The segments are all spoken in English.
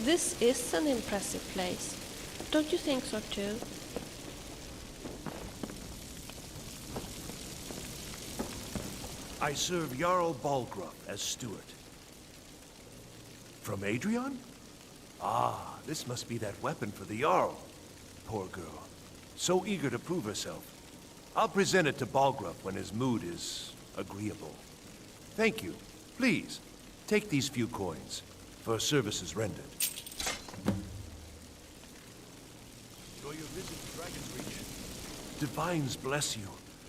This is an impressive place. Don't you think so too? I serve Jarl Balgruuf as steward. From Adrian? Ah, this must be that weapon for the Jarl. Poor girl. So eager to prove herself. I'll present it to Balgruuf when his mood is agreeable. Thank you. Please, take these few coins for services rendered. Enjoy your visit to Dragon's Reach. Divines bless you.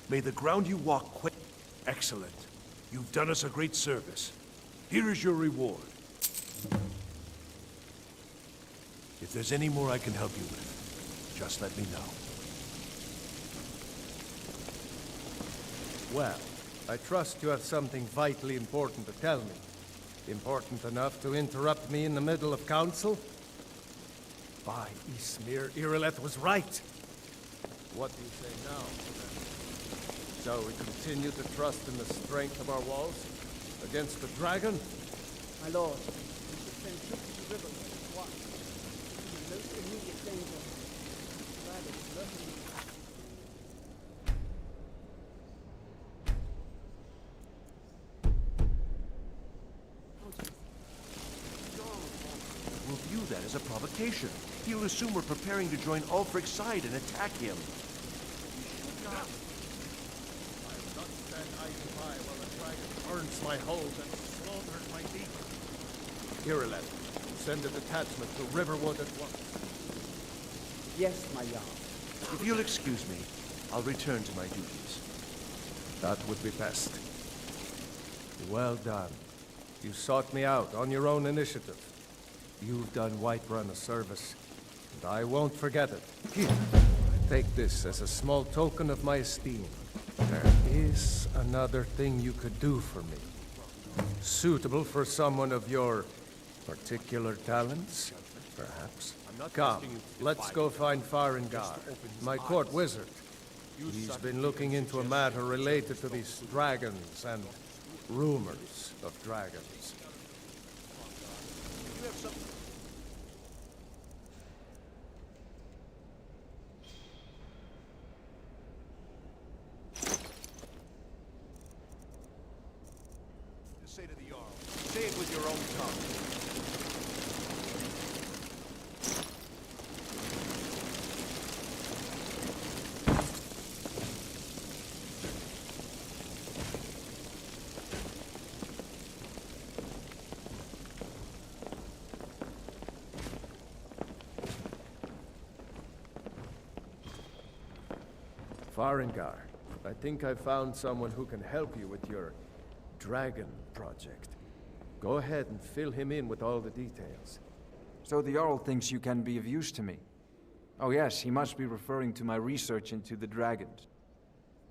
May the ground you walk quake. Excellent. You've done us a great service. Here is your reward. If there's any more I can help you with, just let me know. Well, I trust you have something vitally important to tell me. Important enough to interrupt me in the middle of council? By Ysmir, Irileth was right. What do you say now? Shall we continue to trust in the strength of our walls against the dragon? My lord, we should send troops to the river at once. There is no immediate danger. The dragon is lurking. We'll view that as a provocation. He'll assume we're preparing to join Ulfric's side and attack him. We should not. I will not stand idly by while the dragon burns my hold and slaughters my people. Irileth, send a detachment to Riverwood at once. Yes, my Jarl. If you'll excuse me, I'll return to my duties. That would be best. Well done. You sought me out on your own initiative. You've done Whiterun a service, and I won't forget it. Here, take this as a small token of my esteem. There is another thing you could do for me. Suitable for someone of your particular talents, perhaps. Come, let's go find Farengar, my court wizard. He's been looking into a matter related to these dragons and rumors of dragons. Just say to the Jarl. Say it with your own tongue. Farengar, I think I found someone who can help you with your dragon project. Go ahead and fill him in with all the details. So the Jarl thinks you can be of use to me. Oh yes, he must be referring to my research into the dragons.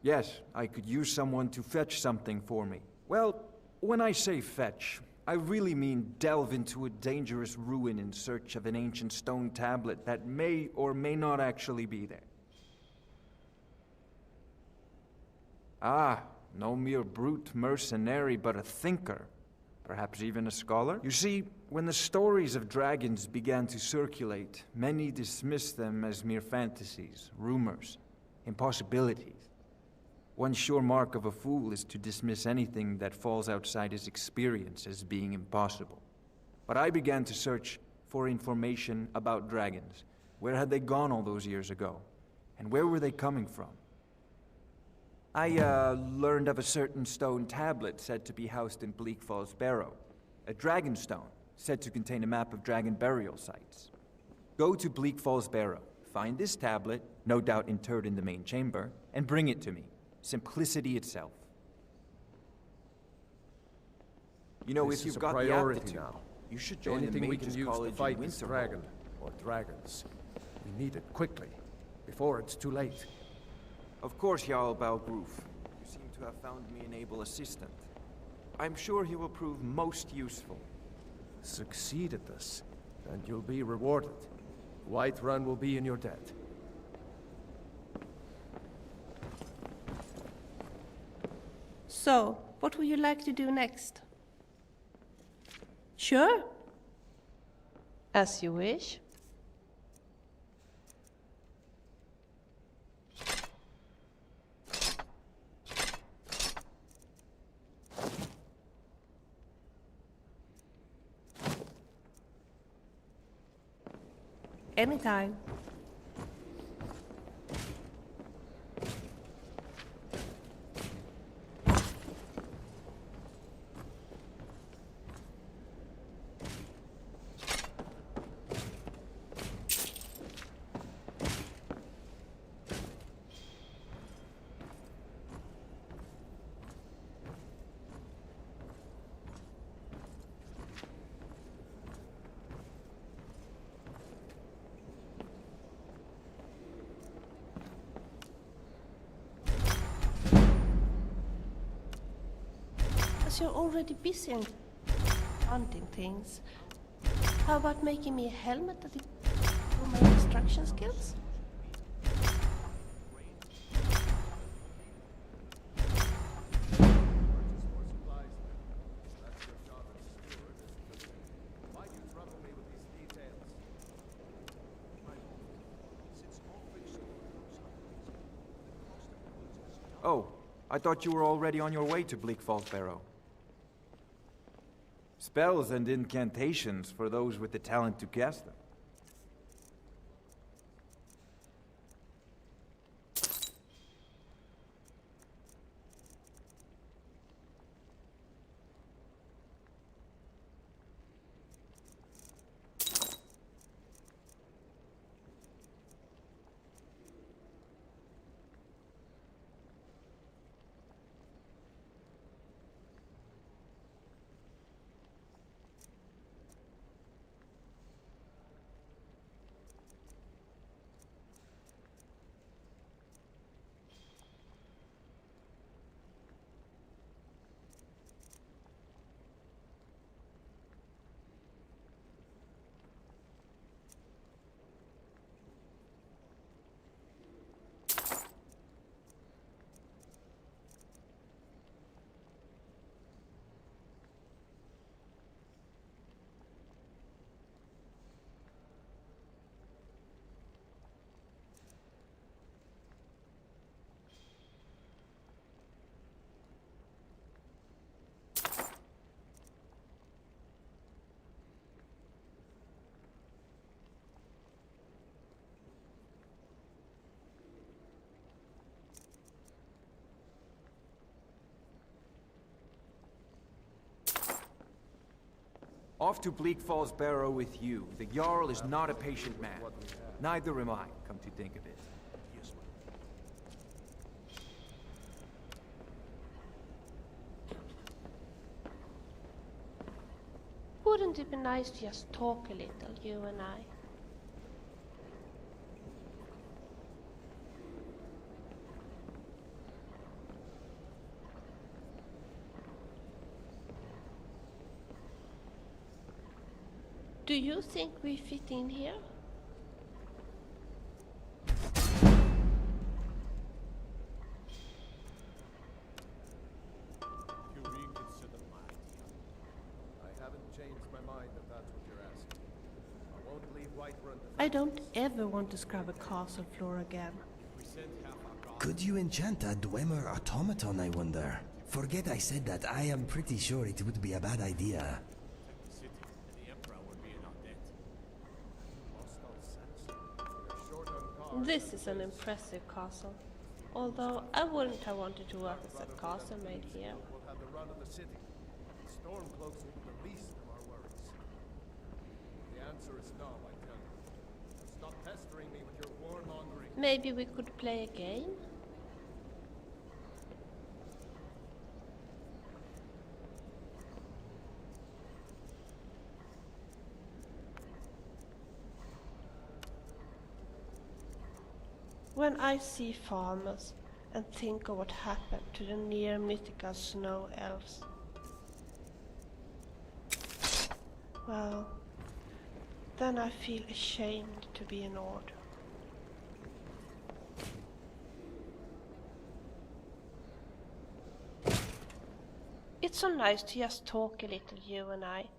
Yes, I could use someone to fetch something for me. Well, when I say fetch, I really mean delve into a dangerous ruin in search of an ancient stone tablet that may or may not actually be there. Ah, no mere brute mercenary, but a thinker. Perhaps even a scholar? You see, when the stories of dragons began to circulate, many dismissed them as mere fantasies, rumors, impossibilities. One sure mark of a fool is to dismiss anything that falls outside his experience as being impossible. But I began to search for information about dragons. Where had they gone all those years ago? And where were they coming from? I learned of a certain stone tablet said to be housed in Bleak Falls Barrow. A dragon stone, said to contain a map of dragon burial sites. Go to Bleak Falls Barrow, find this tablet, no doubt interred in the main chamber, and bring it to me. Simplicity itself. You know, This if you've is a got the priority aptitude, now. you should join the Anything we can Mages use to College fight in this Winterhold. dragon, or dragons. We need it quickly, before it's too late. Of course, Jarl Balgruuf. You seem to have found me an able assistant. I'm sure he will prove most useful. Succeed at this, and you'll be rewarded. Whiterun will be in your debt. So, what would you like to do next? Sure. As you wish. Anytime. You're already busy and hunting things. How about making me a helmet that improves my destruction skills? Oh, I thought you were already on your way to Bleak Falls Barrow. Spells and incantations for those with the talent to cast them. Off to Bleak Falls Barrow with you. The Jarl is not a patient man. Neither am I, come to think of it. Wouldn't it be nice to just talk a little, you and I? Do you think we fit in here? I don't ever want to scrub a castle floor again. Could you enchant a Dwemer automaton, I wonder? Forget I said that. I am pretty sure it would be a bad idea. This is an impressive castle. Although I wouldn't have wanted to work as a castle maid here. We'll have the run of the city. Stormcloaks will be the least of our worries. The answer is no, I tell you. Stop pestering me with your warmongering. Maybe we could play a game? When I see farmers and think of what happened to the near mythical snow elves, well, then I feel ashamed to be an Ord. It's so nice to just talk a little, you and I.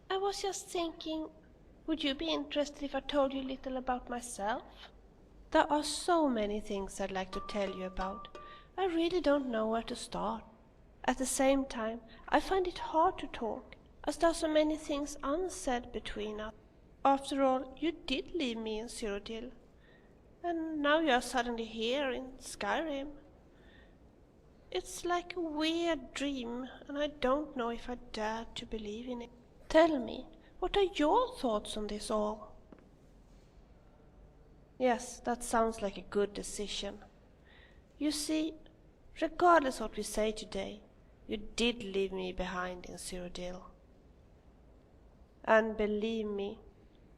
I was just thinking, Would you be interested if I told you a little about myself? There are so many things I'd like to tell you about. I really don't know where to start. At the same time, I find it hard to talk, as there are so many things unsaid between us. After all, you did leave me in Cyrodiil, and now you are suddenly here in Skyrim. It's like a weird dream, and I don't know if I dare to believe in it. Tell me, what are your thoughts on this all? Yes, that sounds like a good decision. You see, regardless what we say today, you did leave me behind in Cyrodiil. And believe me,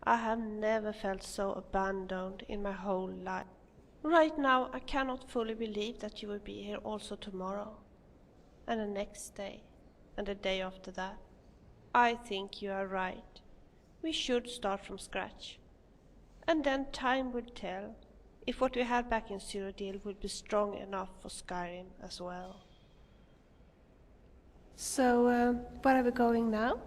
I have never felt so abandoned in my whole life. Right now, I cannot fully believe that you will be here also tomorrow, and the next day, and the day after that. I think you are right. We should start from scratch. And then time will tell if what we had back in Cyrodiil would be strong enough for Skyrim as well. So, where are we going now?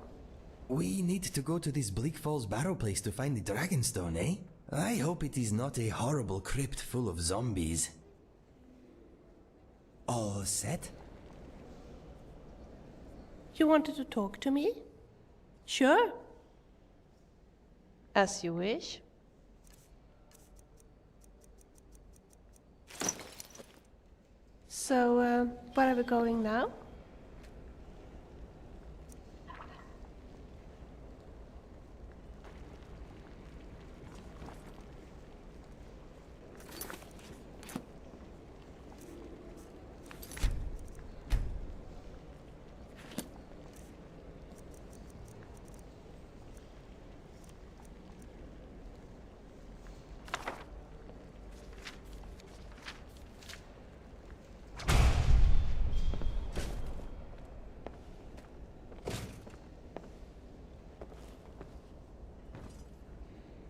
We need to go to this Bleak Falls barrow place to find the Dragonstone, eh? I hope it is not a horrible crypt full of zombies. All set? You wanted to talk to me? Sure. As you wish. So, where are we going now?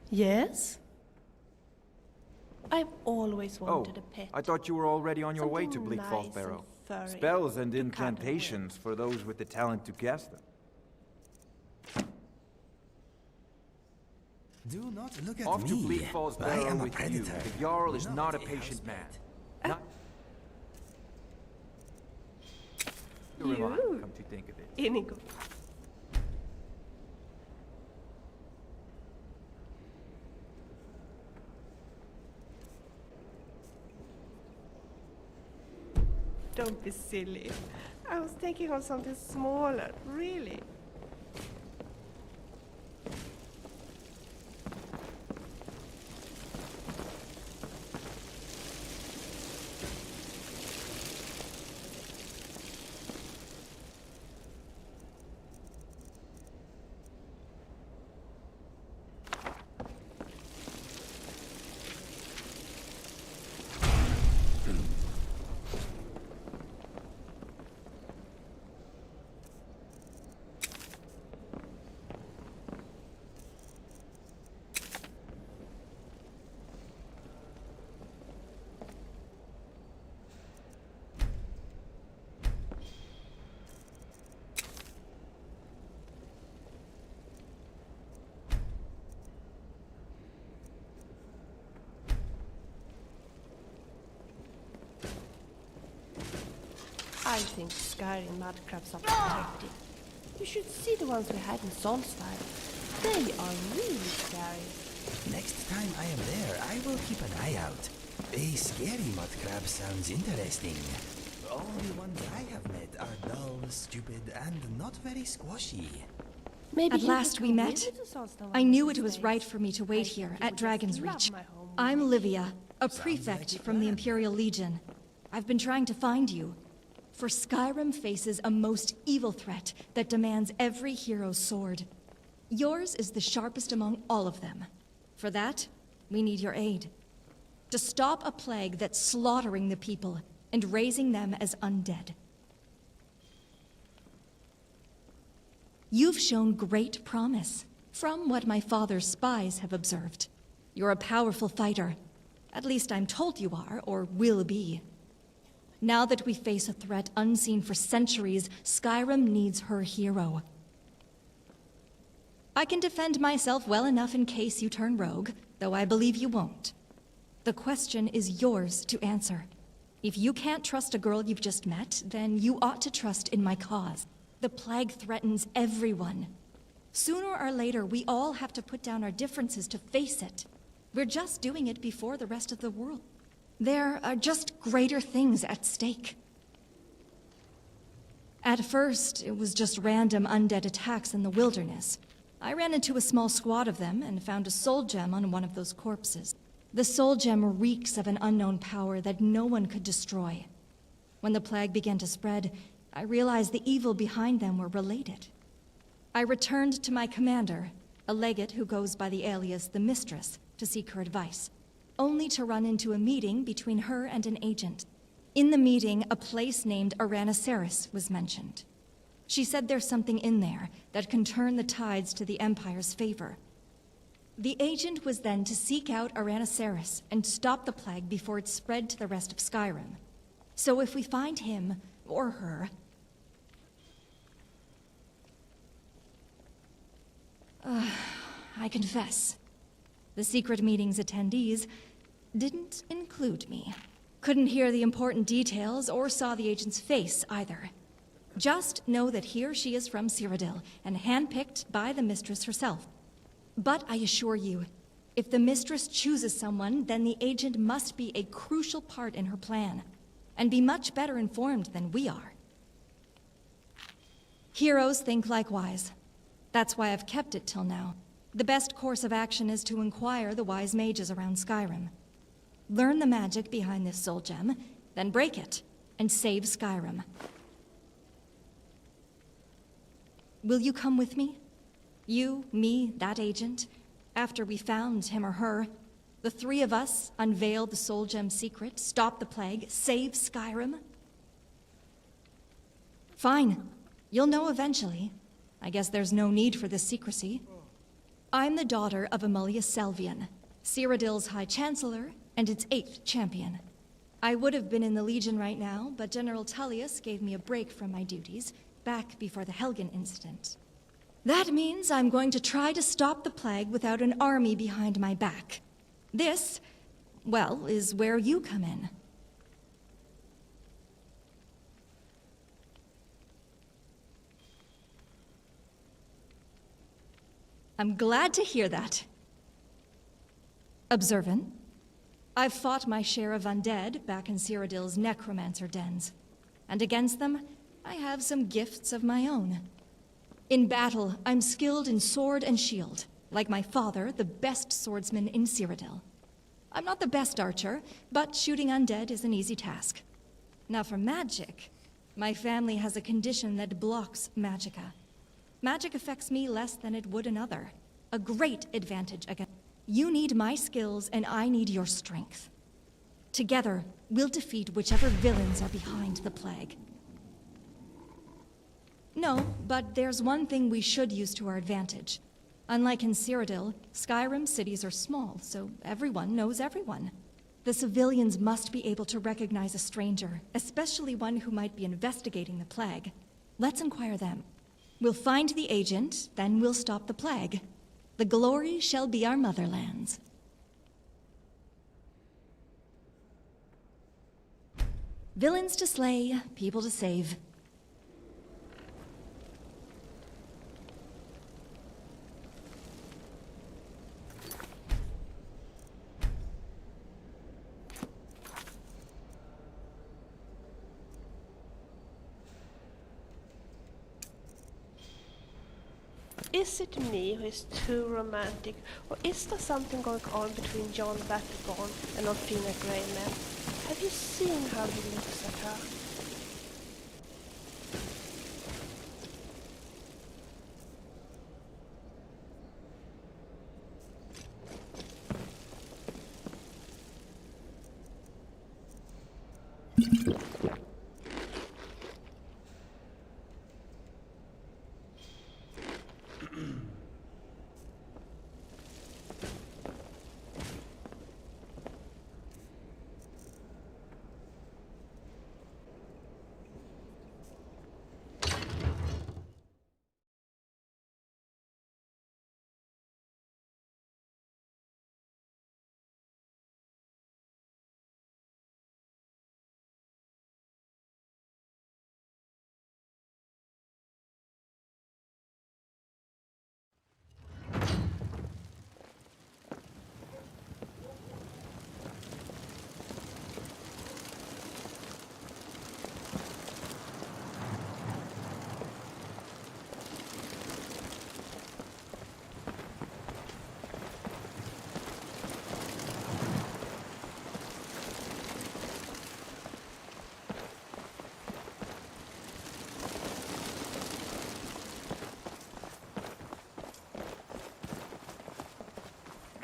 Yes? I've always wanted a pet. I thought you were already on your way to Something Bleak Falls nice Barrow. and furry Spells and to cuddle with. incantations for those with the talent to cast them. Do not look at Off me. to Bleak Falls I Barrow am a with predator. you. The Jarl is not a house patient man. pet. Not... You? Come to think of it. Inigo. Don't be silly. I was thinking of something smaller, really. I think Skyrim mudcrabs are protected. You should see the ones we had in Solsfire. They are really scary. Next time I am there, I will keep an eye out. A scary mudcrab sounds interesting. The only ones I have met are dull, stupid, and not very squashy. Maybe At last we met. I knew it was right for me to wait I here think you at would Dragon's just love Reach. my home I'm village. Livia, a prefect from the Imperial Legion. I've been trying to find you. For Skyrim faces a most evil threat that demands every hero's sword. Yours is the sharpest among all of them. For that, we need your aid. To stop a plague that's slaughtering the people and raising them as undead. You've shown great promise, from what my father's spies have observed. You're a powerful fighter. At least I'm told you are, or will be. Now that we face a threat unseen for centuries, Skyrim needs her hero. I can defend myself well enough in case you turn rogue, though I believe you won't. The question is yours to answer. If you can't trust a girl you've just met, then you ought to trust in my cause. The plague threatens everyone. Sooner or later, we all have to put down our differences to face it. We're just doing it before the rest of the world. There are just greater things at stake. At first, it was just random undead attacks in the wilderness. I ran into a small squad of them and found a soul gem on one of those corpses. The soul gem reeks of an unknown power that no one could destroy. When the plague began to spread, I realized the evil behind them were related. I returned to my commander, a legate who goes by the alias the Mistress, to seek her advice, only to run into a meeting between her and an agent. In the meeting, a place named Aranaceris was mentioned. She said there's something in there that can turn the tides to the Empire's favor. The agent was then to seek out Aranaceris and stop the plague before it spread to the rest of Skyrim. So if we find him, or her... I confess, the secret meeting's attendees didn't include me. Couldn't hear the important details or saw the agent's face either. Just know that here she is from Cyrodiil and handpicked by the Mistress herself. But I assure you, if the Mistress chooses someone, then the agent must be a crucial part in her plan, and be much better informed than we are. Heroes think likewise. That's why I've kept it till now. The best course of action is to inquire the wise mages around Skyrim. Learn the magic behind this soul gem, then break it, and save Skyrim. Will you come with me? You, me, that agent. After we found him or her, the three of us unveil the soul gem secret, stop the plague, save Skyrim? Fine. You'll know eventually. I guess there's no need for this secrecy. I'm the daughter of Amulius Selvian, Cyrodiil's High Chancellor and its 8th champion. I would have been in the Legion right now, but General Tullius gave me a break from my duties back before the Helgen incident. That means I'm going to try to stop the plague without an army behind my back. This, well, is where you come in. I'm glad to hear that. Observant. I've fought my share of undead back in Cyrodiil's necromancer dens. And against them, I have some gifts of my own. In battle, I'm skilled in sword and shield, like my father, the best swordsman in Cyrodiil. I'm not the best archer, but shooting undead is an easy task. Now for magic, my family has a condition that blocks magicka. Magic affects me less than it would another. A great advantage against... You need my skills, and I need your strength. Together, we'll defeat whichever villains are behind the plague. No, but there's one thing we should use to our advantage. Unlike in Cyrodiil, Skyrim cities are small, so everyone knows everyone. The civilians must be able to recognize a stranger, especially one who might be investigating the plague. Let's inquire them. We'll find the agent, then we'll stop the plague. The glory shall be our motherlands. Villains to slay, people to save. Is it me who is too romantic, or is there something going on between John Batterborn and Orfina Greyman? Have you seen how he looks at her?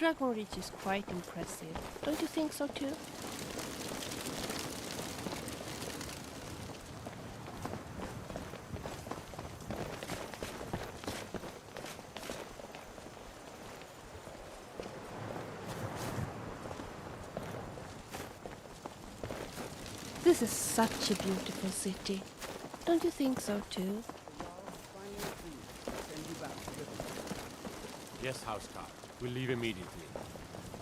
Dragon Reach is quite impressive. Don't you think so too? This is such a beautiful city. Don't you think so too? Yes, Housecarl. We'll leave immediately.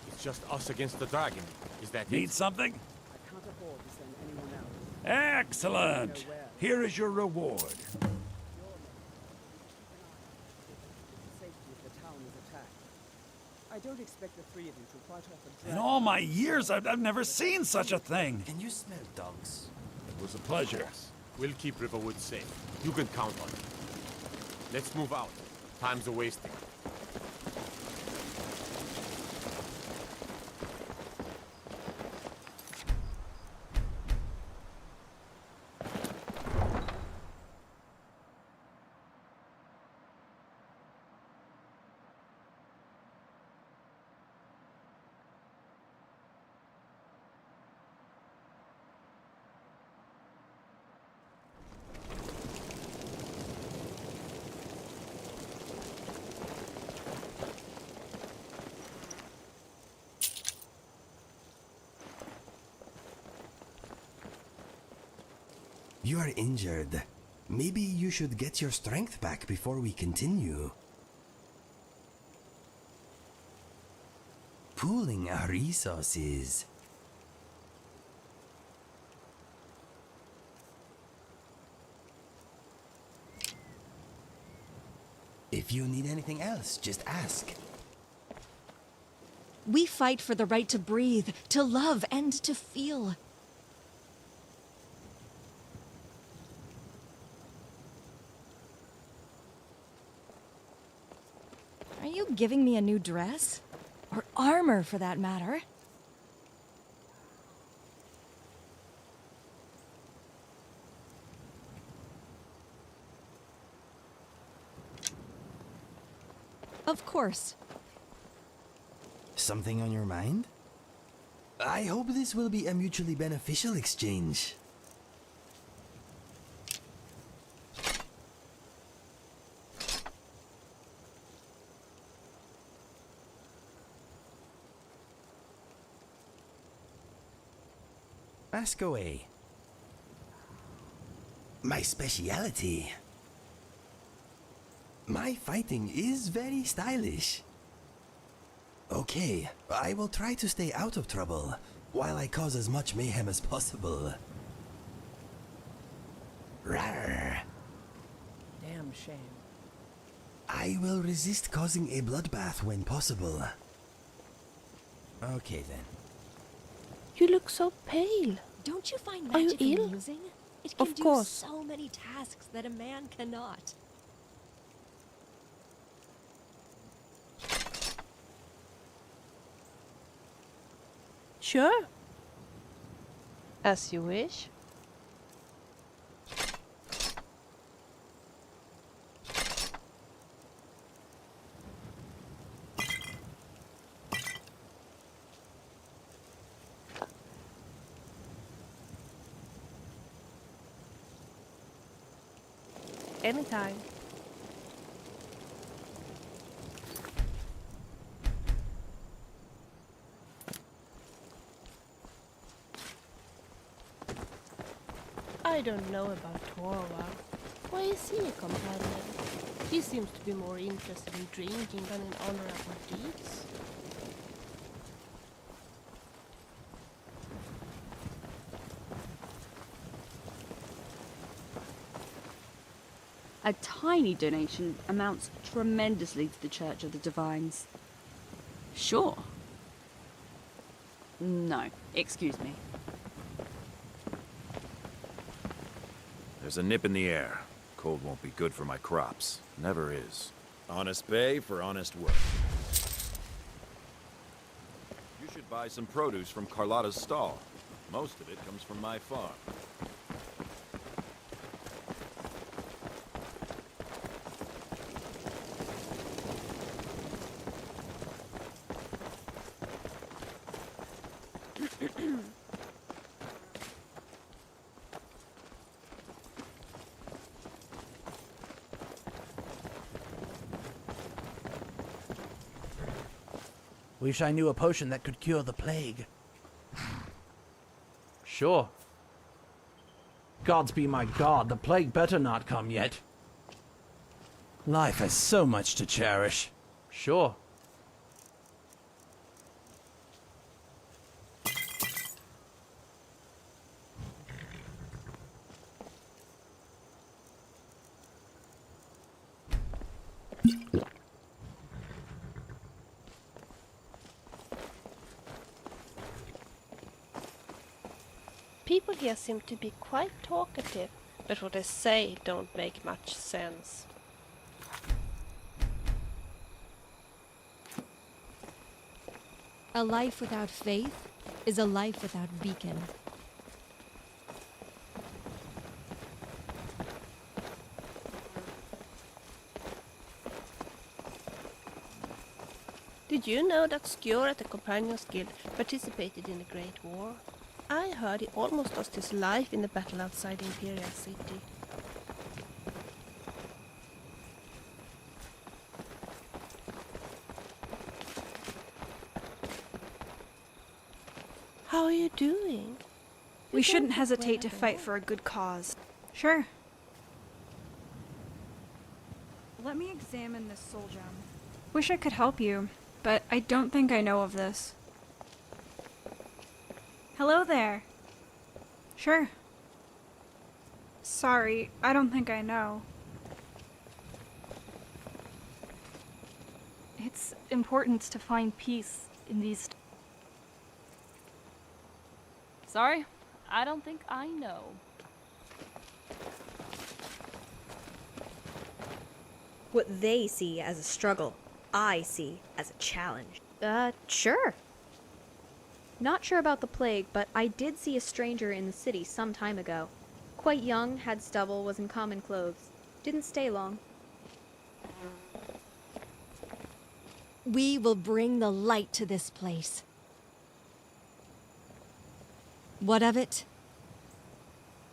It's just us against the dragon. Is that Need it? something? I can't afford to send anyone else. Excellent! Here is your reward. Your men, keep an eye on the safety if the town is attacked. I don't expect the three of you to fight off a In dragon. all my years, I've never seen such a thing. Can you smell dogs? It was a pleasure. We'll keep Riverwood safe. You can count on it. Let's move out. Time's a wasting. You are injured. Maybe you should get your strength back before we continue. Pooling our resources. If you need anything else, just ask. We fight for the right to breathe, to love, and to feel. Are you giving me a new dress? Or armor, for that matter? Of course. Something on your mind? I hope this will be a mutually beneficial exchange. Ask away. My speciality. My fighting is very stylish. Okay, I will try to stay out of trouble, while I cause as much mayhem as possible. Rawr. Damn shame. I will resist causing a bloodbath when possible. Okay then. You look so pale. Don't you find Are you magic ill? amusing? It can Of do course. so many tasks that a man cannot. Sure. As you wish. Anytime. I don't know about Torwa. Why is he a companion? He seems to be more interested in drinking than in honorable deeds. A tiny donation amounts tremendously to the Church of the Divines. Sure. No, excuse me. There's a nip in the air. Cold won't be good for my crops. Never is. Honest pay for honest work. You should buy some produce from Carlotta's stall. Most of it comes from my farm. Wish I knew a potion that could cure the plague. Sure. Gods be my god, the plague better not come yet. Life has so much to cherish. Sure. People here seem to be quite talkative, but what they say don't make much sense. A life without faith is a life without beacon. Did you know that Skjor at the Companions Guild participated in the Great War? I heard he almost lost his life in the battle outside Imperial City. How are you doing? We shouldn't hesitate to fight for a good cause. Sure. Let me examine this soul gem. Wish I could help you, but I don't think I know of this. Hello there. Sure. Sorry, I don't think I know. It's important to find peace in these... Sorry, I don't think I know. What they see as a struggle, I see as a challenge. Sure. Not sure about the plague, but I did see a stranger in the city some time ago. Quite young, had stubble, was in common clothes. Didn't stay long. We will bring the light to this place. What of it?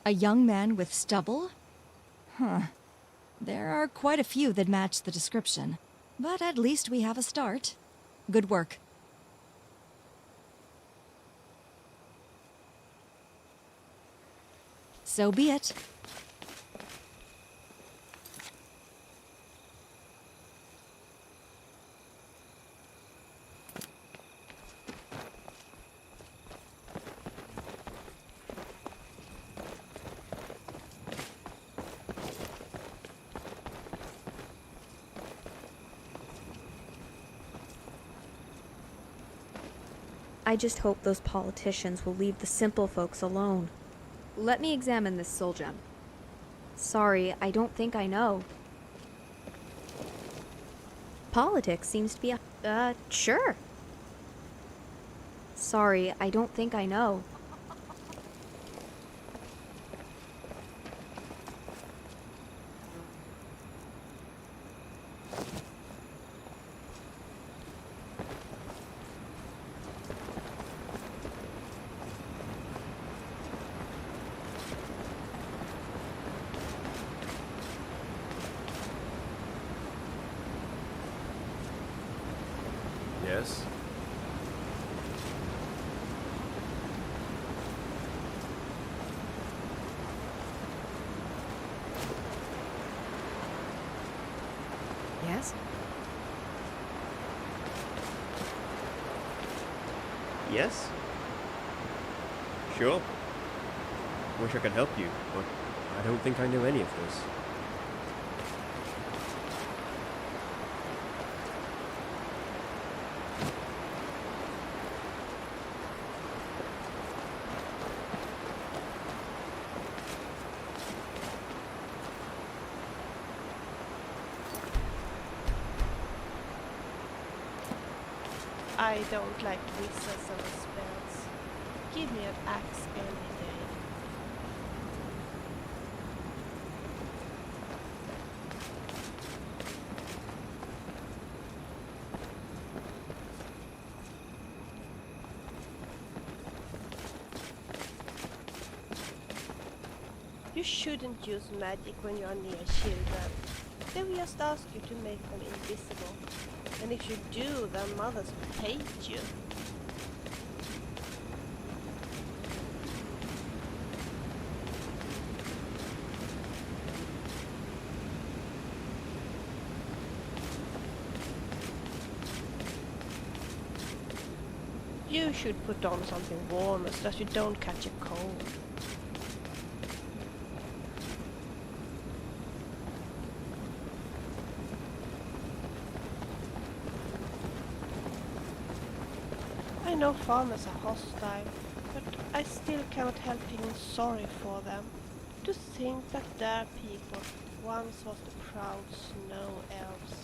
A young man with stubble? Huh. There are quite a few that match the description. But at least we have a start. Good work. So be it. I just hope those politicians will leave the simple folks alone. Let me examine this soul gem. Sorry, I don't think I know. Politics seems to be a... sure. Sorry, I don't think I know. Yes? Yes? Yes? Sure. Wish I could help you, but I don't think I know any of this. I don't like wizards or spells. Give me an axe any day. You shouldn't use magic when you are near children. They will just ask you to make them invisible. And if you do, their mothers hate you. You should put on something warmer so that you don't catch a cold. I know farmers are hostile, but I still cannot help feeling sorry for them. To think that their people once was the proud snow elves.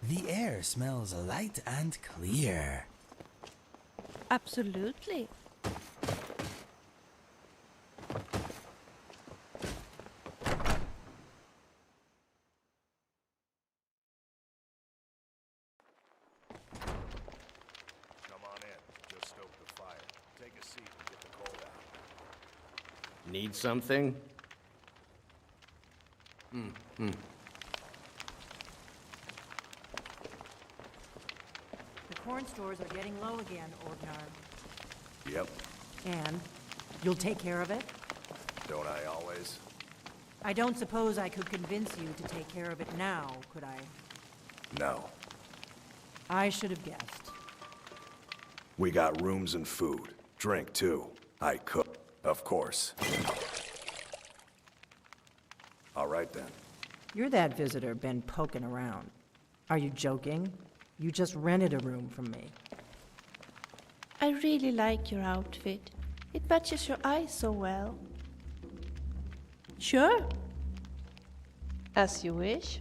The air smells light and clear. Absolutely. Come on in. Just stoke the fire. Take a seat and get the cold out. Need something? The corn stores are getting low again, Orgnar. Yep. And you'll take care of it? Don't I always? I don't suppose I could convince you to take care of it now, could I? No. I should have guessed. We got rooms and food. Drink, too. I cook, of course. All right, then. You're that visitor been poking around. Are you joking? You just rented a room from me. I really like your outfit. It matches your eyes so well. Sure. As you wish.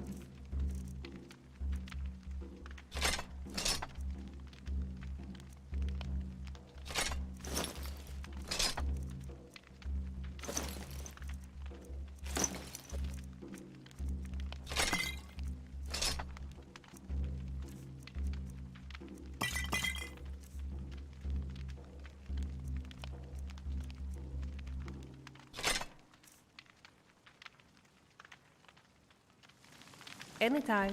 Anytime.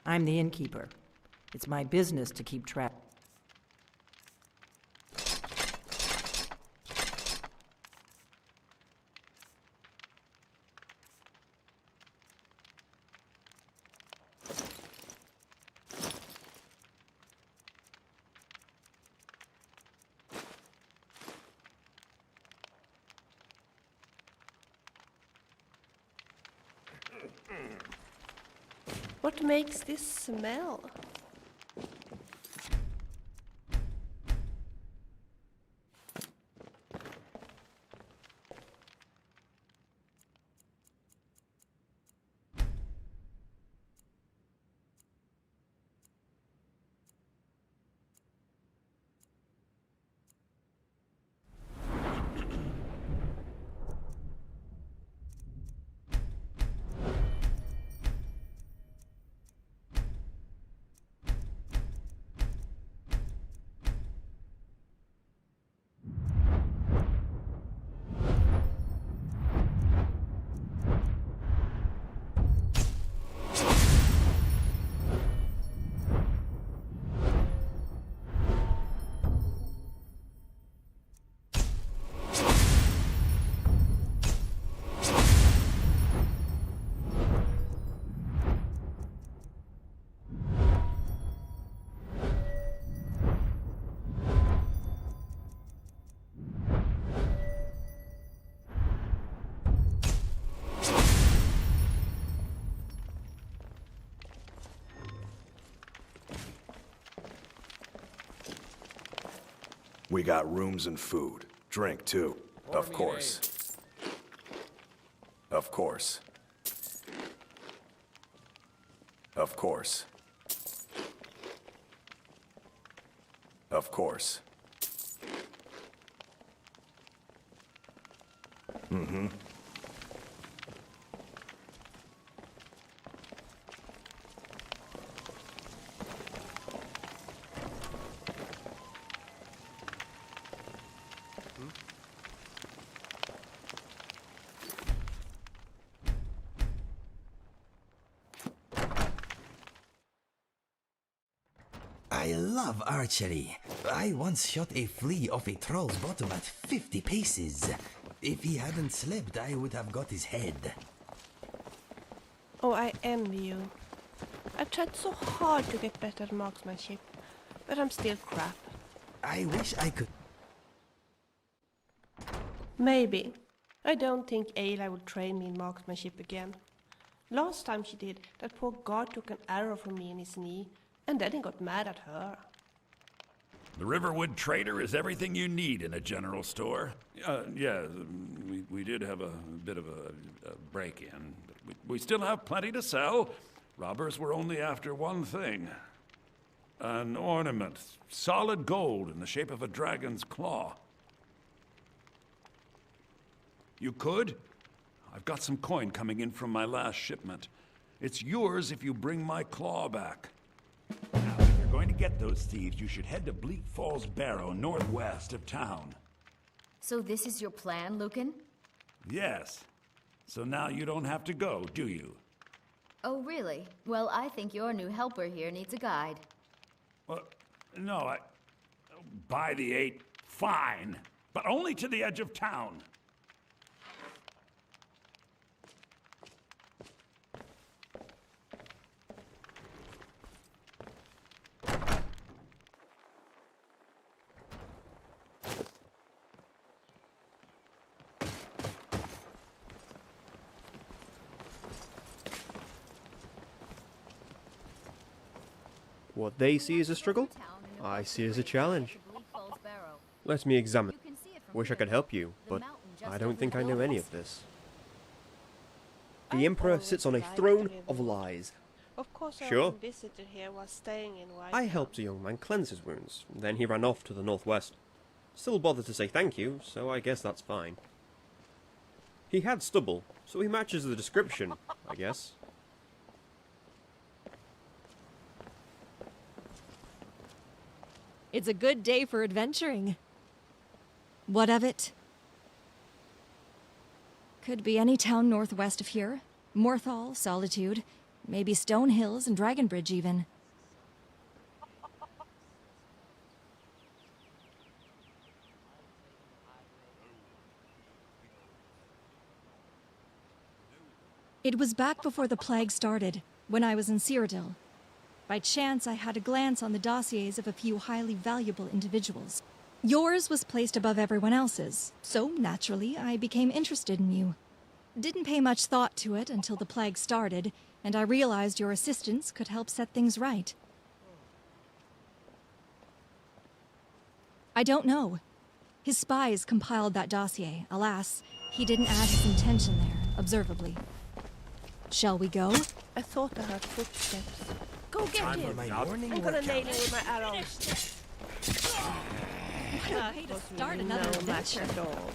I'm the innkeeper. It's my business to keep track. What makes this smell? We got rooms and food. Drink, too. Of course. Of course. Of course. Of course. Mm-hmm. I love archery. I once shot a flea off a troll's bottom at 50 paces. If he hadn't slipped, I would have got his head. Oh, I envy you. I've tried so hard to get better at marksmanship, but I'm still crap. I wish I could... Maybe. I don't think Ayla will train me in marksmanship again. Last time she did, that poor guard took an arrow from me in his knee, and then he got mad at her. The Riverwood Trader is everything you need in a general store. Yeah, we did have a bit of a break-in, but we still have plenty to sell. Robbers were only after one thing. An ornament, solid gold in the shape of a dragon's claw. You could? I've got some coin coming in from my last shipment. It's yours if you bring my claw back. Now, if you're going to get those thieves, you should head to Bleak Falls Barrow, northwest of town. So this is your plan, Lucan? Yes. So now you don't have to go, do you? Oh, really? Well, I think your new helper here needs a guide. Well, no, by the 8, fine. But only to the edge of town. What they see as a struggle, I see as a challenge. Let me examine. Wish I could help you, but I don't think I know any of this. The Emperor sits on a throne of lies. Of course, I Sure. was a visitor here while staying in White. I helped a young man cleanse his wounds, then he ran off to the northwest. Still bothered to say thank you, so I guess that's fine. He had stubble, so he matches the description, I guess. It's a good day for adventuring. What of it? Could be any town northwest of here. Morthal, Solitude, maybe Stone Hills and Dragonbridge even. It was back before the plague started, when I was in Cyrodiil. By chance, I had a glance on the dossiers of a few highly valuable individuals. Yours was placed above everyone else's, so naturally I became interested in you. Didn't pay much thought to it until the plague started, and I realized your assistance could help set things right. I don't know. His spies compiled that dossier. Alas, he didn't add his intention there, observably. Shall we go? I thought I heard footsteps. Go get Time for him! my morning I'm gonna nail him workout. with my arrows. What a way to start another adventure. At all.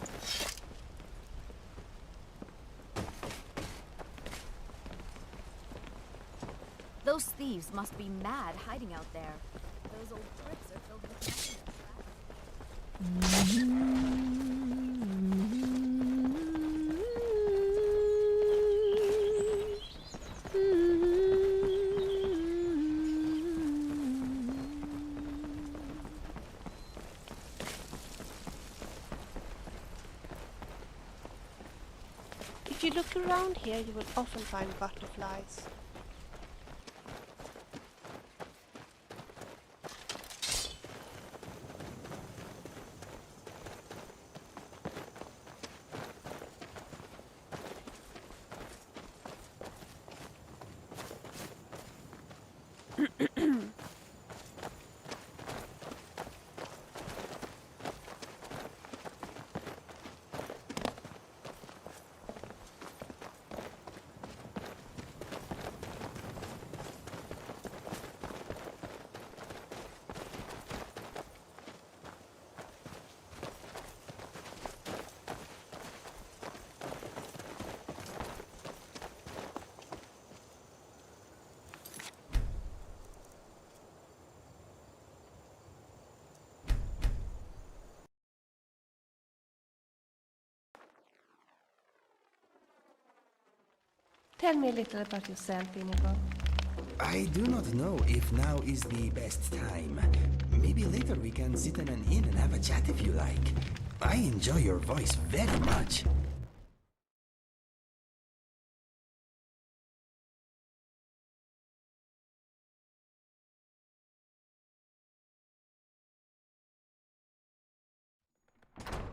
Those thieves must be mad hiding out there. Those old bricks are filled with If you look around here, you will often find butterflies. Tell me a little about yourself, Inigo. I do not know if now is the best time. Maybe later we can sit in an inn and have a chat if you like. I enjoy your voice very much.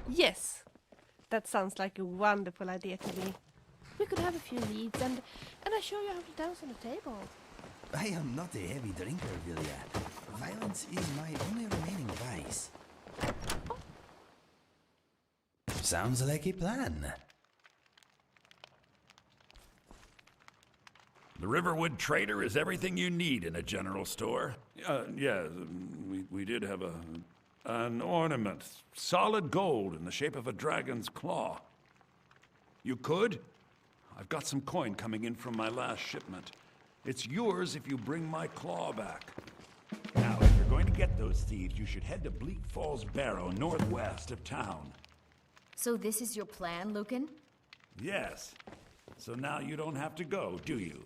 Yes, that sounds like a wonderful idea to me. We could have a few leads and I show you how to dance on a table. I am not a heavy drinker, Vilya. Violence is my only remaining vice. Sounds like a plan. The Riverwood Trader is everything you need in a general store. Yeah, we did have an ornament. Solid gold in the shape of a dragon's claw. You could? I've got some coin coming in from my last shipment. It's yours if you bring my claw back. Now, if you're going to get those thieves, you should head to Bleak Falls Barrow, northwest of town. So this is your plan, Lucan? Yes. So now you don't have to go, do you?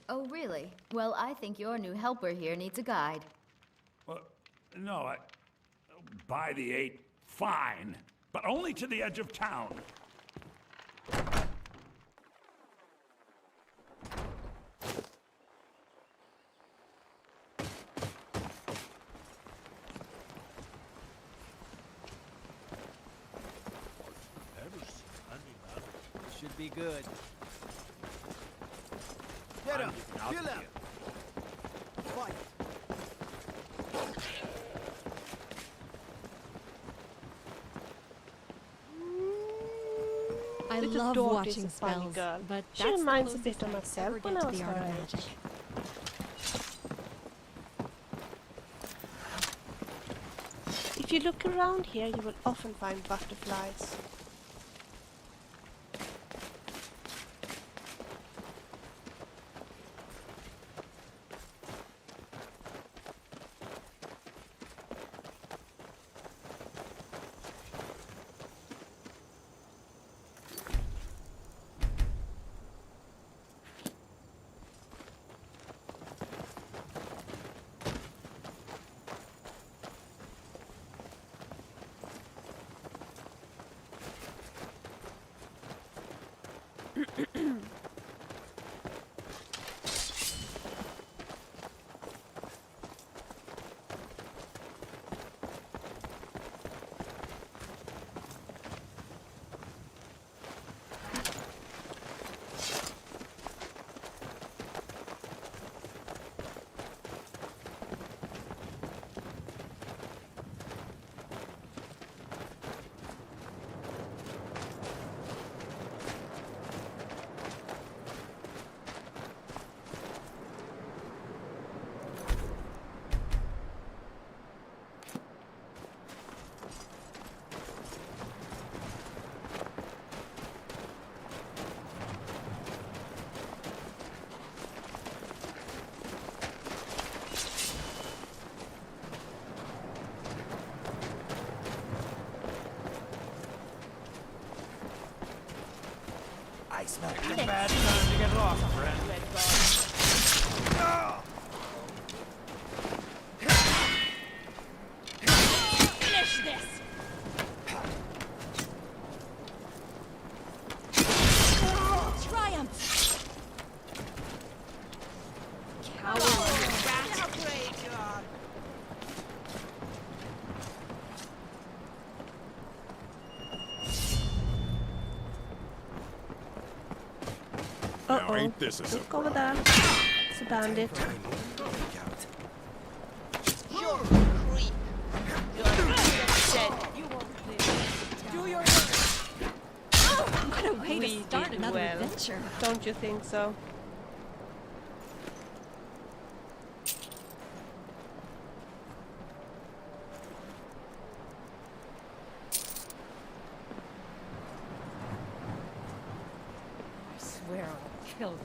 Oh, really? Well, I think your new helper here needs a guide. Well, no, by the 8, fine. But only to the edge of town. Should be good. Get up! Kill him! Fight! I Little love Dorothy's watching a funny spells, girl. but She that's the reminds a closest bit of I myself ever when get I to was the her art of age. magic. If you look around here, you will often find butterflies. I smell a bad time to get lost, friend. Finish this! Triumph! Coward! How brave you are! Now, ain't this a Look over there. It's a bandit. You're a creep! You're dead! You won't live. Do your work! What a way We to start did another well. adventure. Don't you think so? I swear I'll kill you.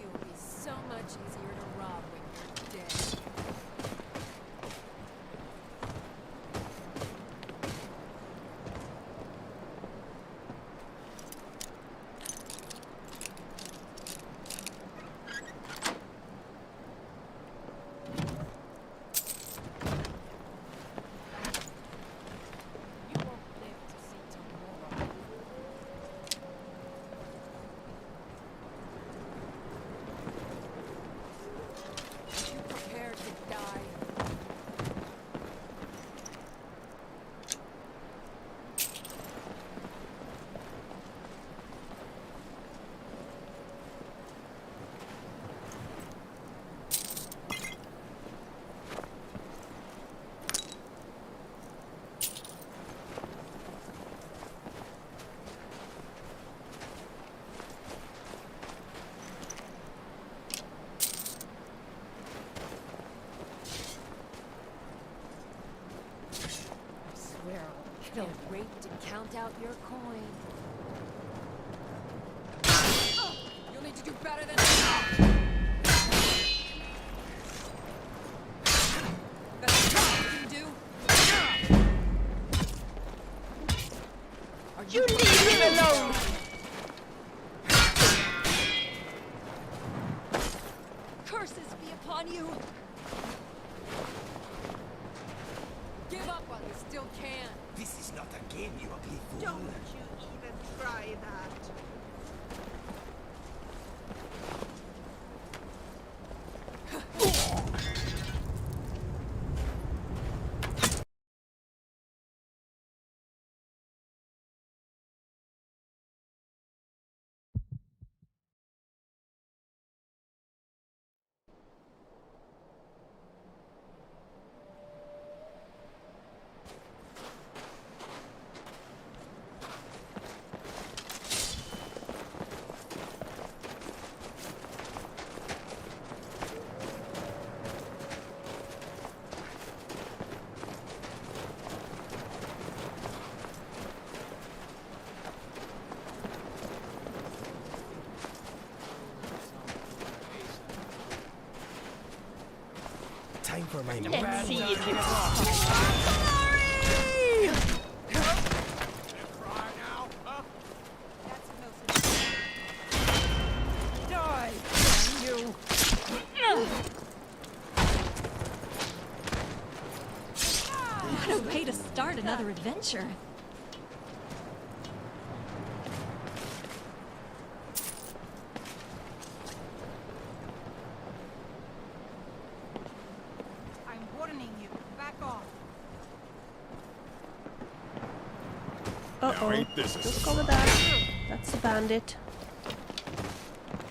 You'll be so much easier to rob when you're dead. They'll rape to count out your coin. You'll need to do better than that. That's all you can do. Are you leave him alone? Curses be upon you! Give up while you still can. This is not a game, you ugly fool. Don't you even try that. Time for my Let's see if you Die, you! What a way to start another adventure. I'm warning you. Back off. Uh-oh. ain't this a Just go with that. That's a bandit.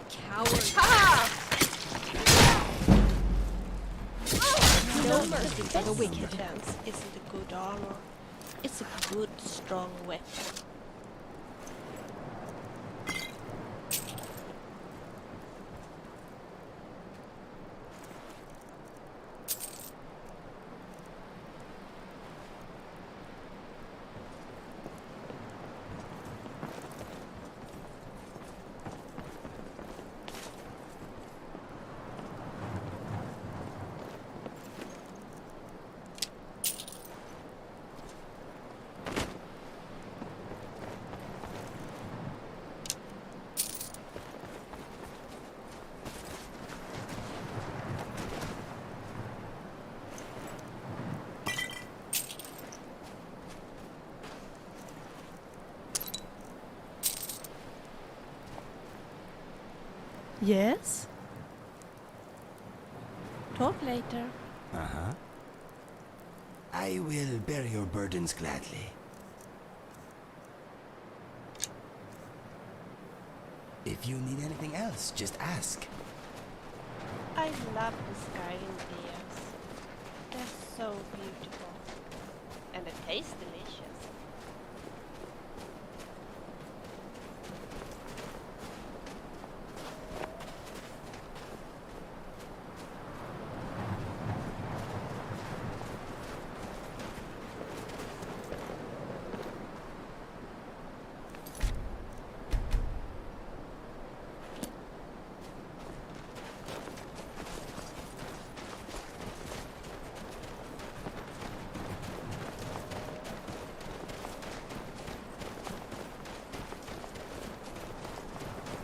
Coward. No mercy for the wicked. Defense isn't a good armor. It's a good, strong weapon. Yes? Talk later. Uh-huh. I will bear your burdens gladly. If you need anything else, just ask. I love the Skyrim beers. They're so beautiful. And they taste delicious.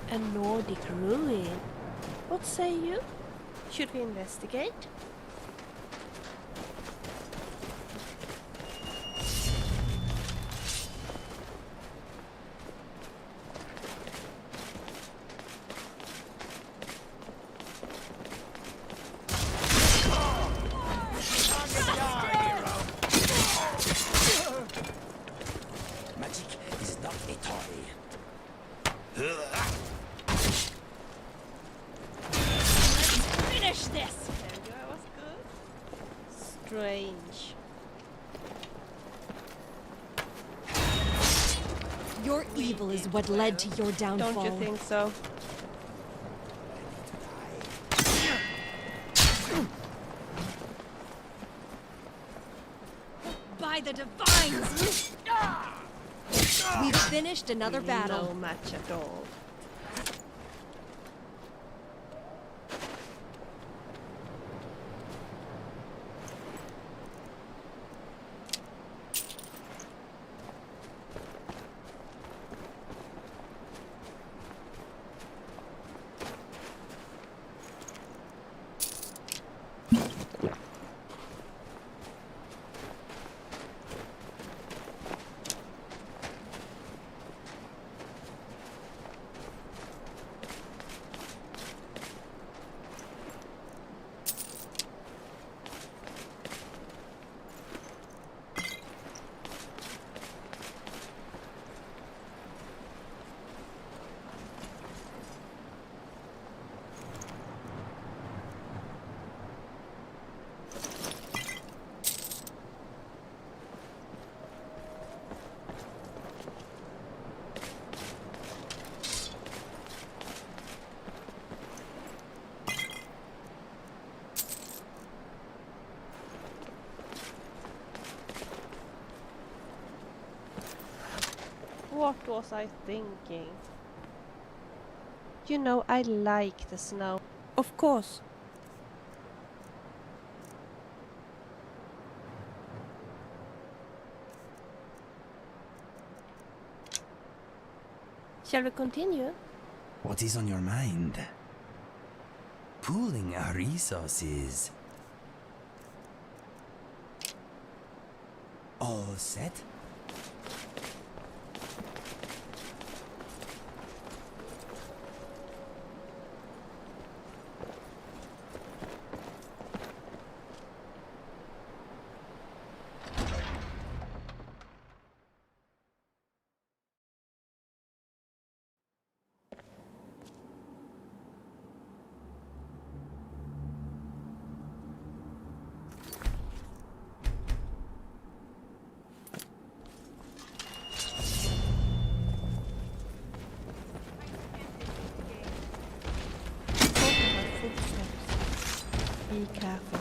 A Nordic ruin? What say you? Should we investigate? Magic is not a toy. Finish this! There you are, was good. Strange. Your evil is what led to your downfall. Don't you think so? By defy the divines! We've finished another battle. No match at all. What was I thinking? You know, I like the snow. Of course. Shall we continue? What is on your mind? Pooling our resources. All set? Be careful.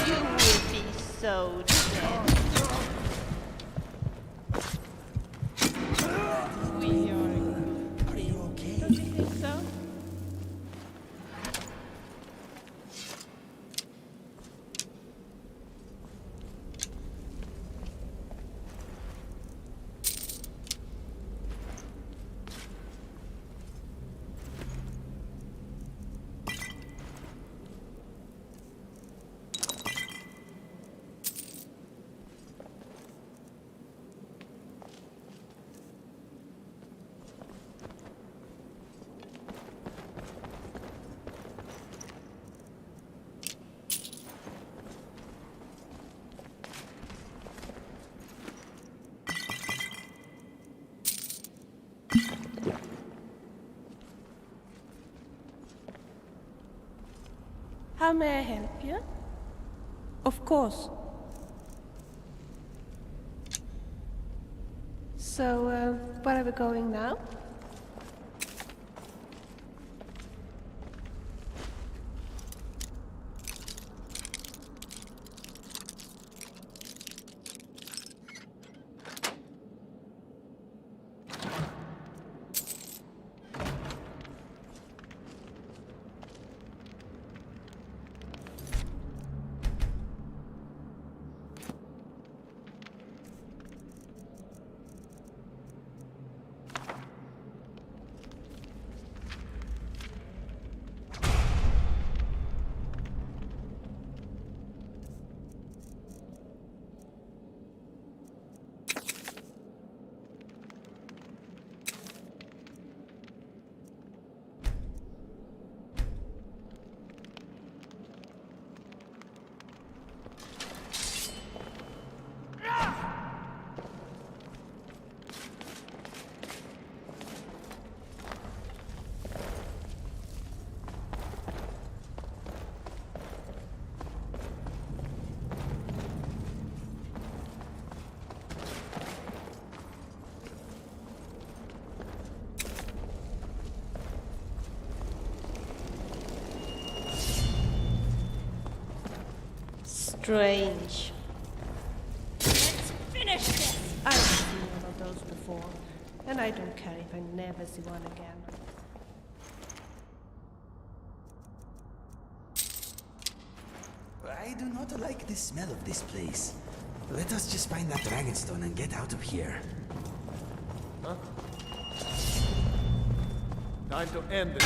You will be so dead. We are you okay? Don't you think so? How may I help you? Of course. So, where are we going now? Strange. Let's finish this! I've seen one of those before, and I don't care if I never see one again. I do not like the smell of this place. Let us just find that dragonstone and get out of here. Huh? Time to end this.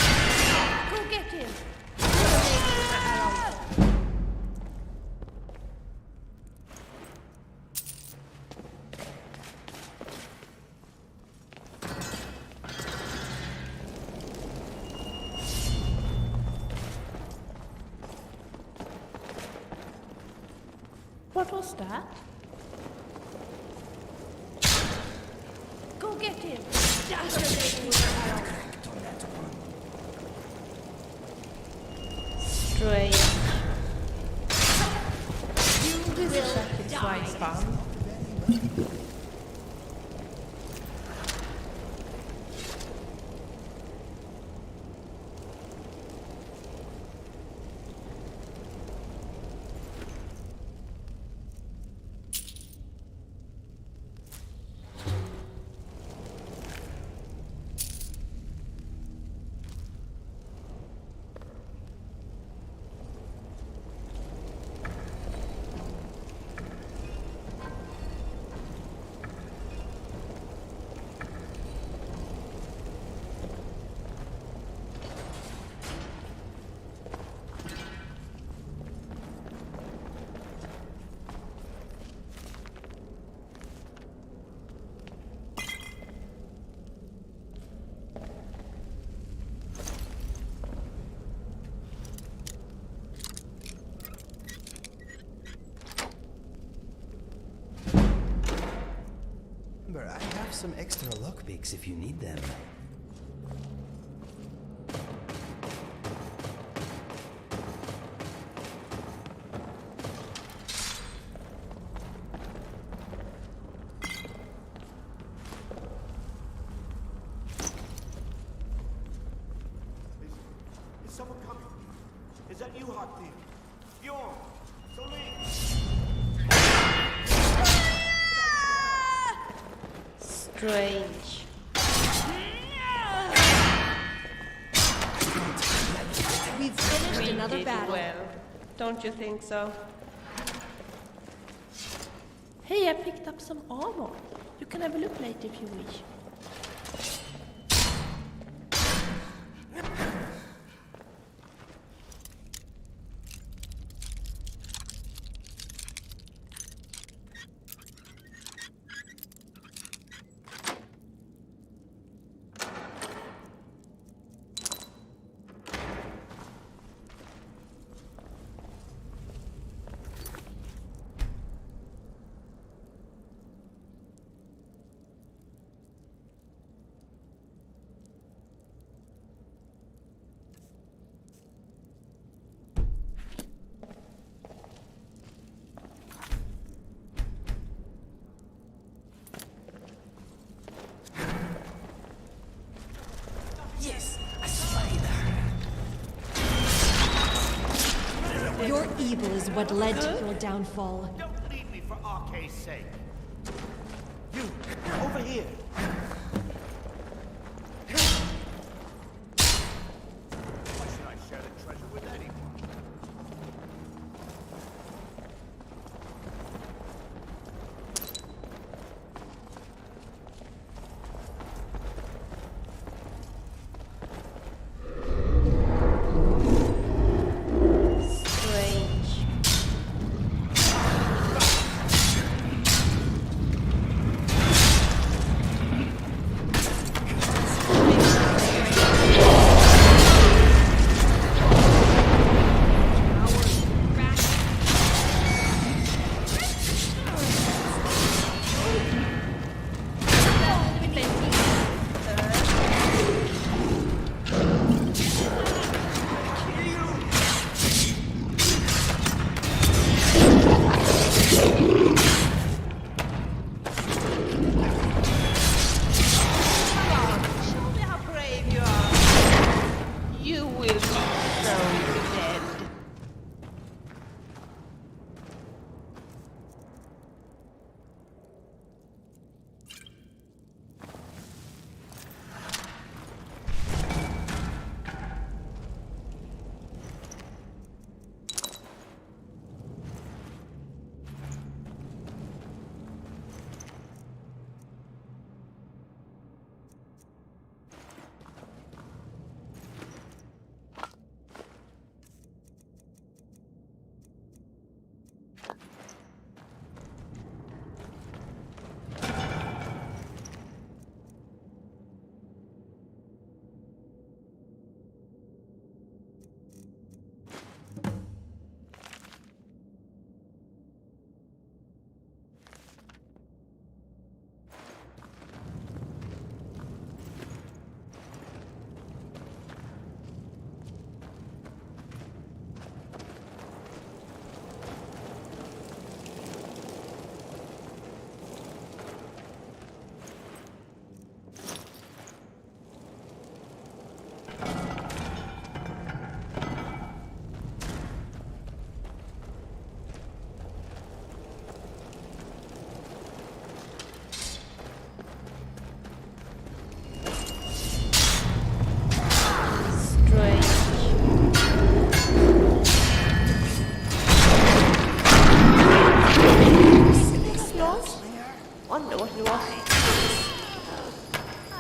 Go get him! What was that? Go get him! Strange. This is actually quite fun. I have some extra lockpicks if you need them. Is someone coming? Is that you, Hot Thief? Bjorn! Soline! Strange. We've finished We another did battle. well. Don't you think so? Hey, I picked up some armor. You can have a look later if you wish. Yes, a spider. Your evil is what led to your downfall. Don't leave me for Arcade's sake. You, over here. Why should I share the treasure with anyone? Strange. it was.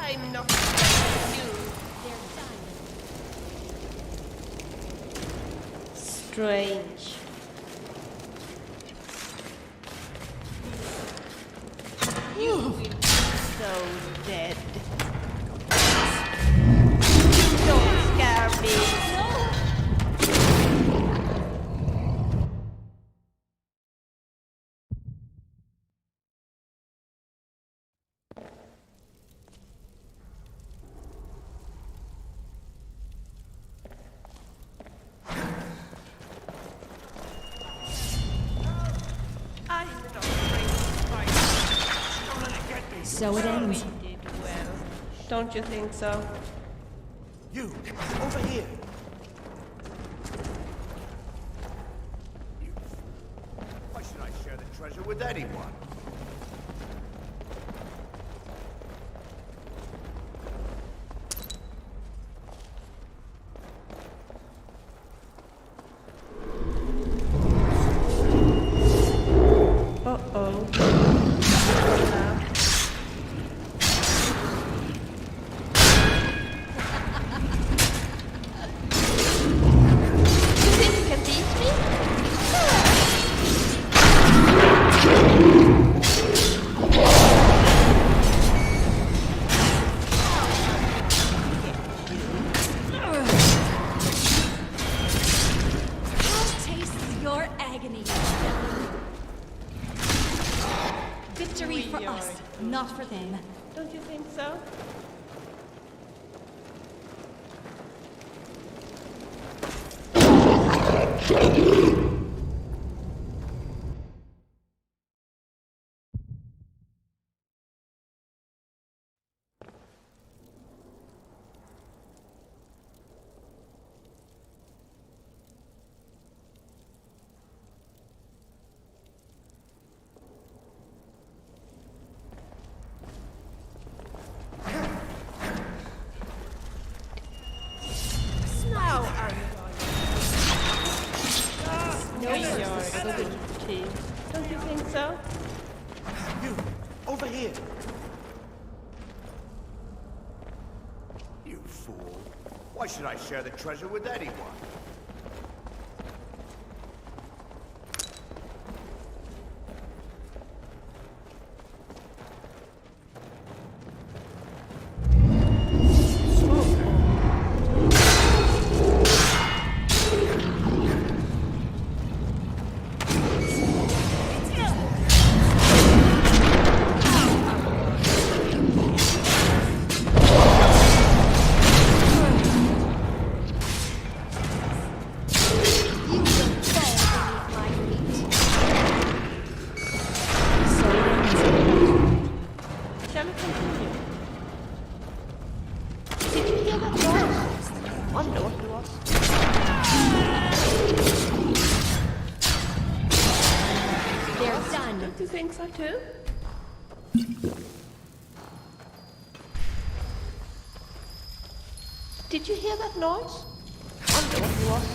I'm not fighting you. Strange. You will be so dead. Don't scare me. So it ends. We did well. Don't you think so? You, over here. Why should I share the treasure with anyone? Uh-oh. You think you can beat me? I'll taste your agony. Victory for us, not for them. Don't you think so? Now are you no, you're guilty. Don't you think so? You, over here. You fool. Why should I share the treasure with anyone? Shall we continue? Did you hear that noise? Wonder what it was. They're done. Don't you think so too? Did you hear that noise? Wonder what it was.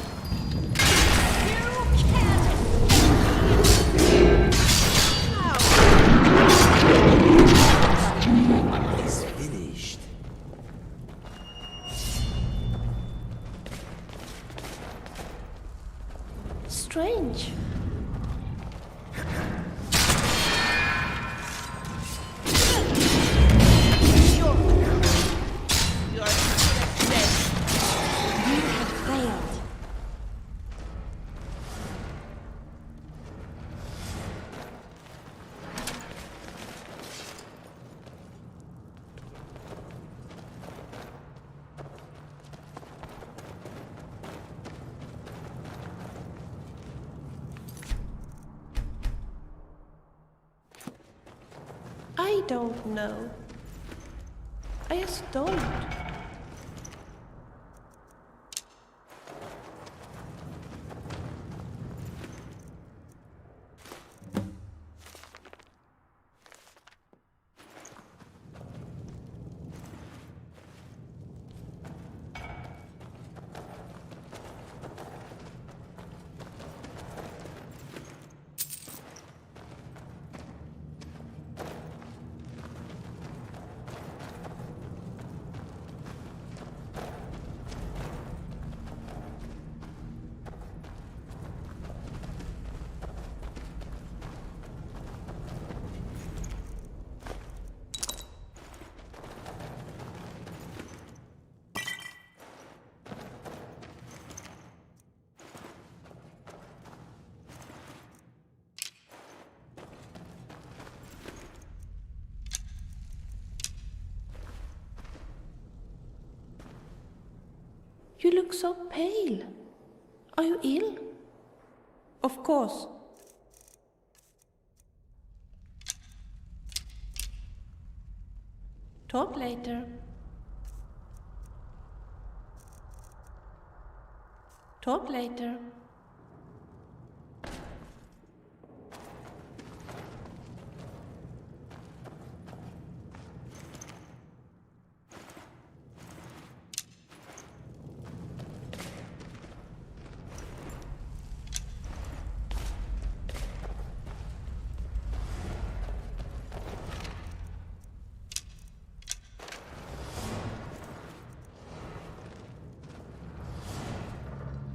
It's finished. Strange. You're dead. You have failed. I don't know. I just don't. You look so pale. Are you ill? Of course. Talk later. Talk later.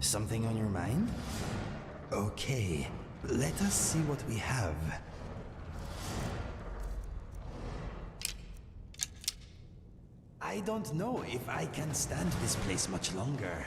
Something on your mind? Okay, let us see what we have. I don't know if I can stand this place much longer.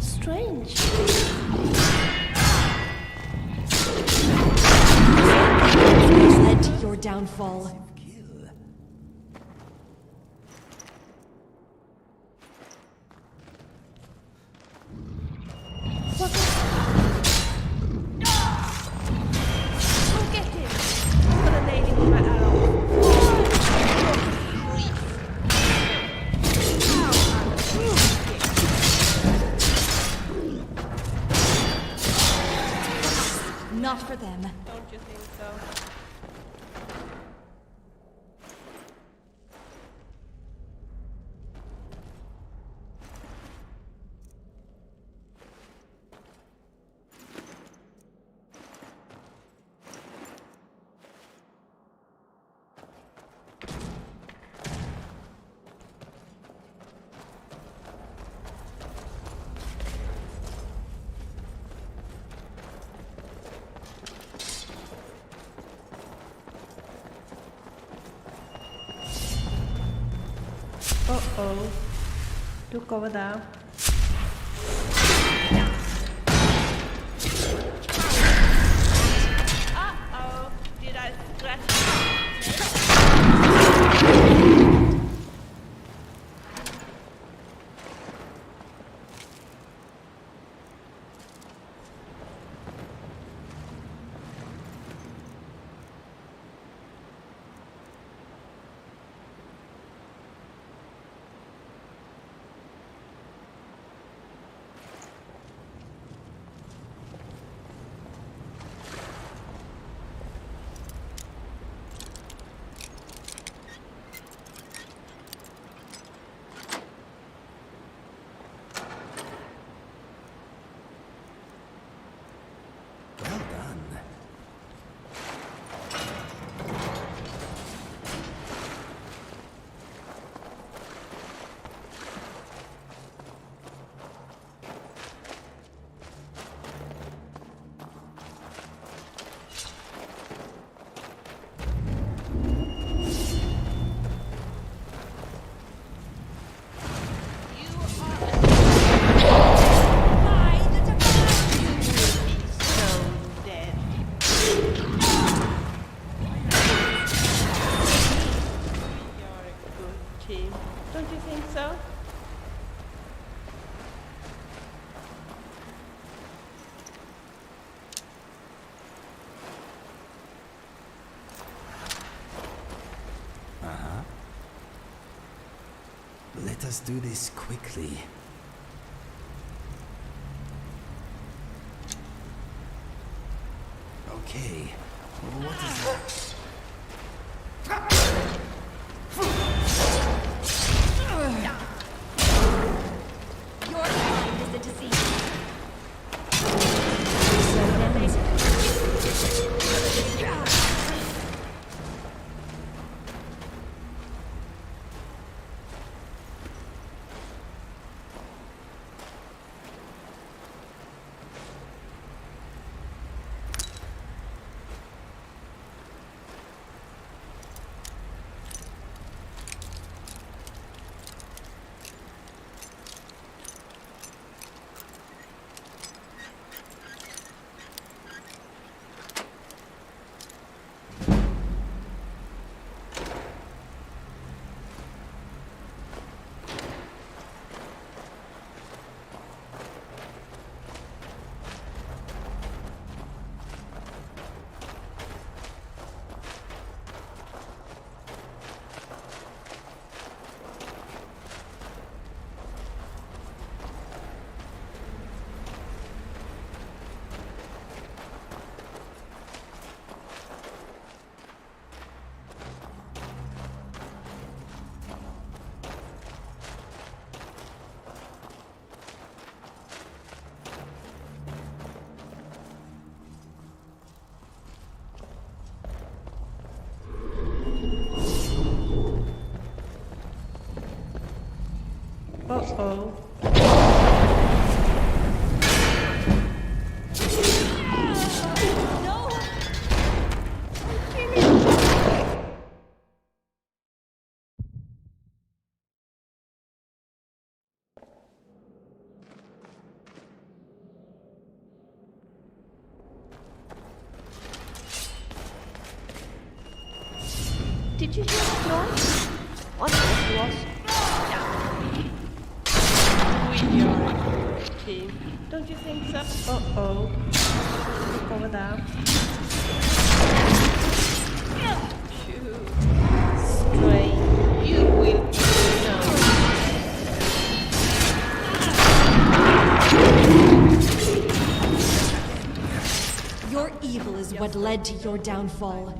Strange. Led to your downfall. Go get him! Put a lady with my arrow. Not for them. Don't you think so? Uh-oh. Look over there. Uh-oh. Did I scratch Let us do this quickly. Okay, what is that? Your kind is a disease. Uh-oh. Did you hear that noise? What it was? We are a team. Don't you think so? Uh-oh. Look over there. Shoot. Stray. You will be known. Your evil is what led to your downfall.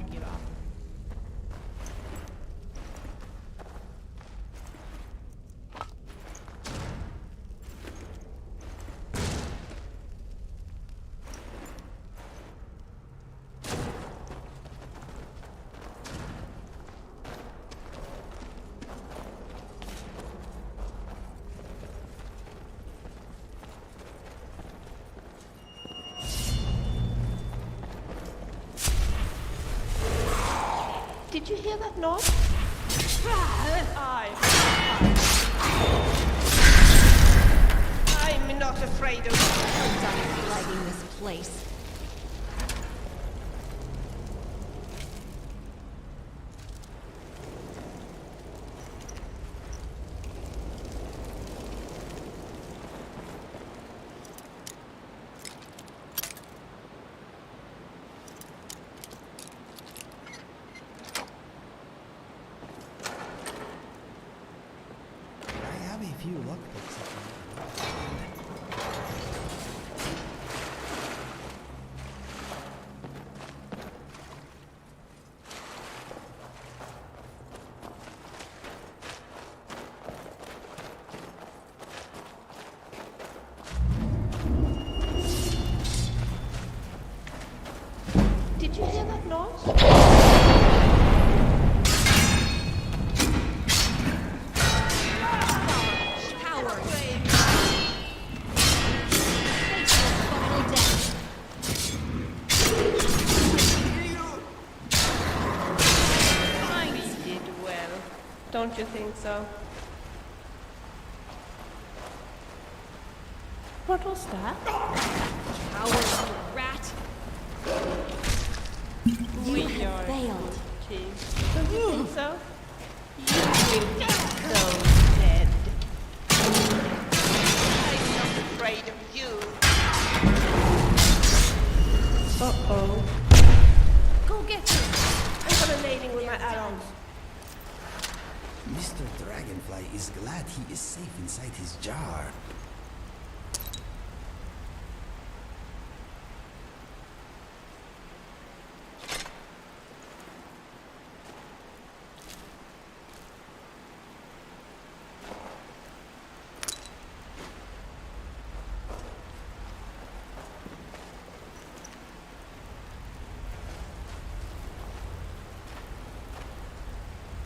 Did you hear that noise? I'm not afraid of you. I'm done flagging this place. A few lockpicks up Did you hear that noise? Don't you think so? What was that? Coward, rat! You have failed. Don't you think so? You will be so dead. I'm not afraid of you. Uh-oh. Go get him. I'm gonna nail him with my arrows. Mr. Dragonfly is glad he is safe inside his jar.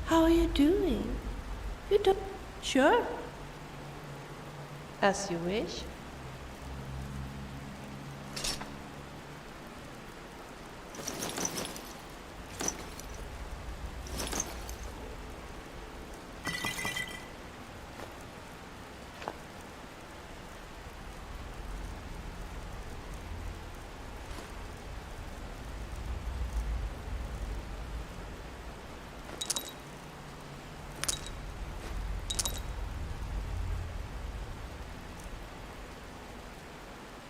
How are you doing? You don't... Sure. As you wish.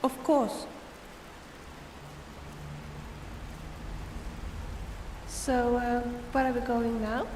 Of course. So, where are we going now?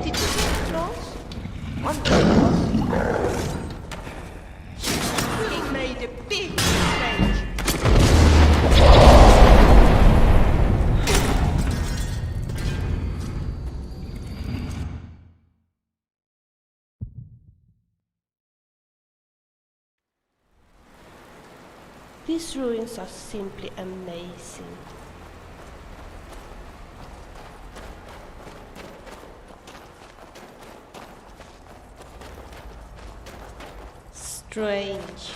He made a big mistake. These ruins are simply amazing. Strange.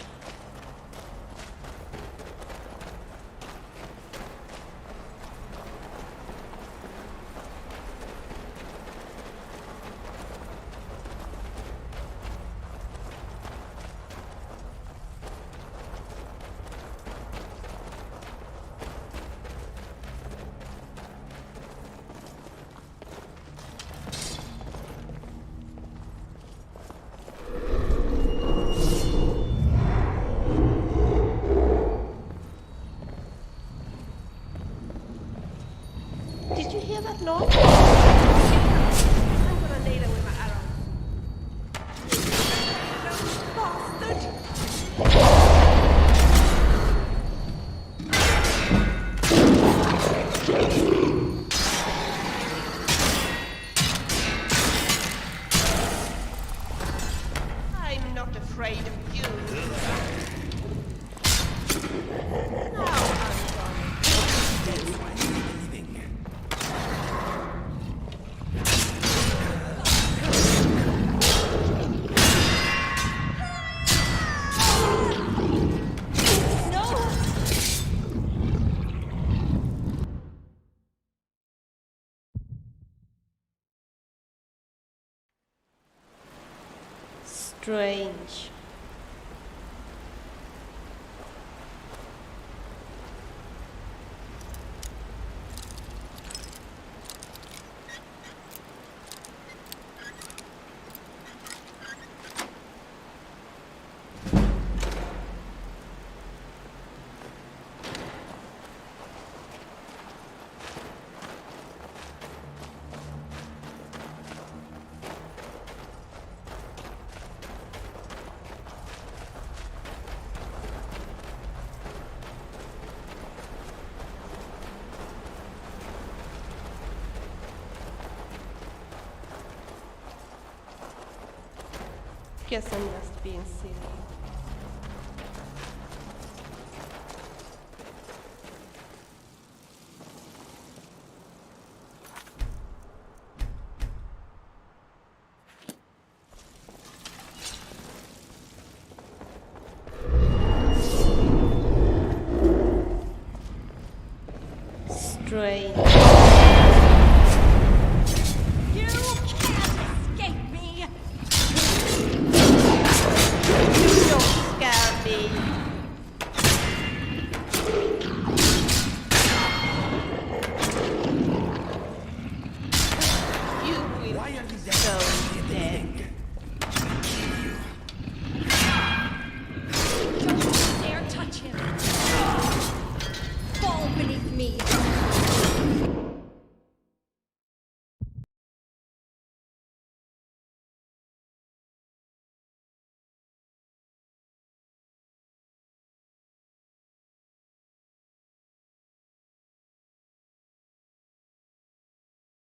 Did you hear that noise? I'm gonna nail her with my arrow. You bastard! I'm not afraid of you. Strange. Guess I'm just being silly. Great.